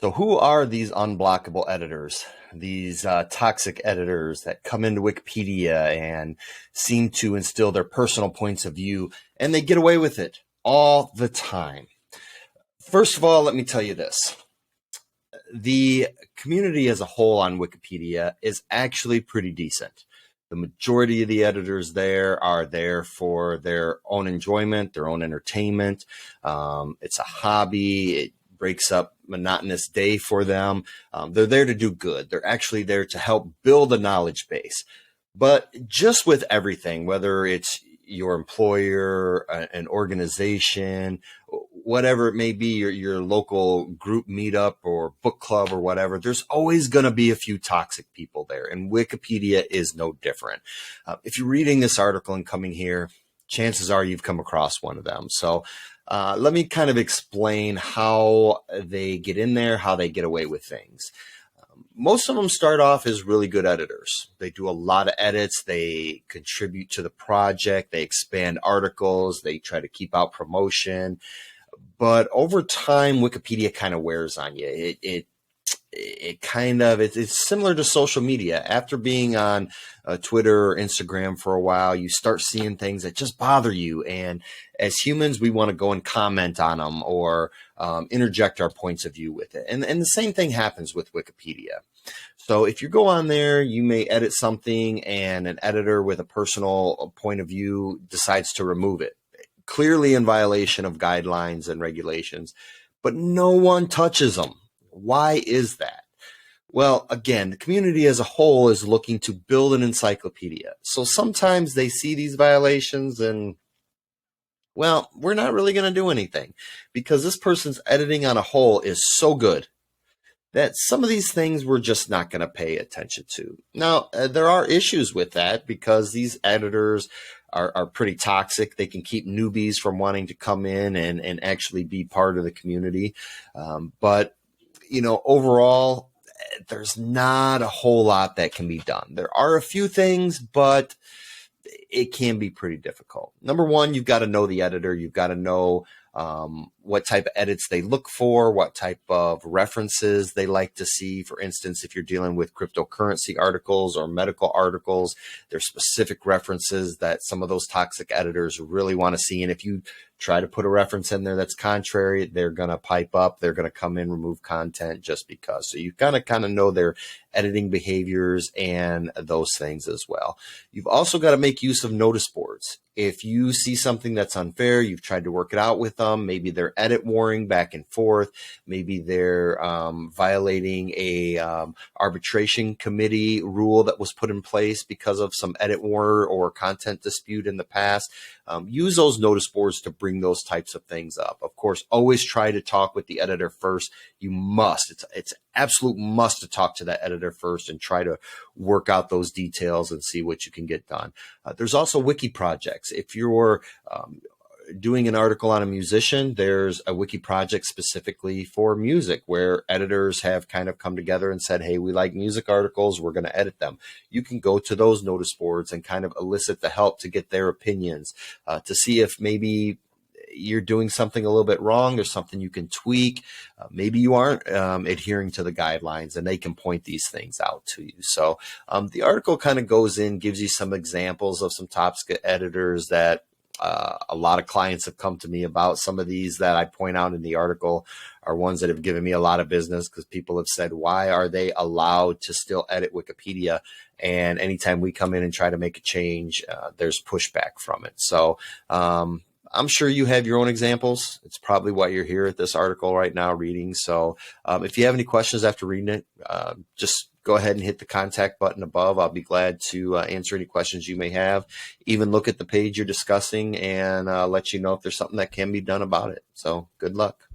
So who are these unblockable editors? These toxic editors that come into Wikipedia and seem to instill their personal points of view, and they get away with it all the time. First of all, let me tell you this. The community as a whole on Wikipedia is actually pretty decent. The majority of the editors there are there for their own enjoyment, their own entertainment. It's a hobby. It breaks up monotonous day for them. They're there to do good. They're actually there to help build a knowledge base. But just with everything, whether it's your employer, an organization, whatever it may be, your local group meetup or book club or whatever, there's always going to be a few toxic people there. And Wikipedia is no different. If you're reading this article and coming here, chances are you've come across one of them. So let me kind of explain how they get in there, how they get away with things. Most of them start off as really good editors. They do a lot of edits. They contribute to the project. They expand articles. They try to keep out promotion. But over time, Wikipedia kind of wears on you. It's similar to social media. After being on Twitter or Instagram for a while, you start seeing things that just bother you. And as humans, we want to go and comment on them or interject our points of view with it. And the same thing happens with Wikipedia. So if you go on there, you may edit something and an editor with a personal point of view decides to remove it, clearly in violation of guidelines and regulations, but no one touches them. Why is that? Well, again, the community as a whole is looking to build an encyclopedia. So sometimes they see these violations and, well, we're not really going to do anything because this person's editing on a whole is so good that some of these things we're just not going to pay attention to. Now, there are issues with that because these editors are pretty toxic. They can keep newbies from wanting to come in and actually be part of the community. But overall, there's not a whole lot that can be done. There are a few things, but it can be pretty difficult. Number one, you've got to know the editor. You've got to know what type of edits they look for, what type of references they like to see. For instance, if you're dealing with cryptocurrency articles or medical articles, there's specific references that some of those toxic editors really want to see. And if you try to put a reference in there that's contrary, they're going to pipe up. They're going to come in, remove content just because. So you've got to kind of know their editing behaviors and those things as well. You've also got to make use of notice boards. If you see something that's unfair, you've tried to work it out with them. Maybe they're edit warring back and forth. Maybe they're violating a arbitration committee rule that was put in place because of some edit war or content dispute in the past. Use those notice boards to bring those types of things up. Of course, always try to talk with the editor first. You must. It's absolute must to talk to that editor first and try to work out those details and see what you can get done. There's also wiki projects. If you're doing an article on a musician, there's a wiki project specifically for music where editors have kind of come together and said, hey, we like music articles, we're going to edit them. You can go to those notice boards and kind of elicit the help to get their opinions, to see if maybe you're doing something a little bit wrong or something you can tweak. Maybe you aren't adhering to the guidelines, and they can point these things out to you. So the article kind of goes in, gives you some examples of some toxic editors that a lot of clients have come to me about. Some of these that I point out in the article are ones that have given me a lot of business because people have said, why are they allowed to still edit Wikipedia? And anytime we come in and try to make a change, there's pushback from it. So I'm sure you have your own examples. It's probably why you're here at this article right now reading. So if you have any questions after reading it, just go ahead and hit the contact button above. I'll be glad to answer any questions you may have, even look at the page you're discussing and let you know if there's something that can be done about it. So good luck.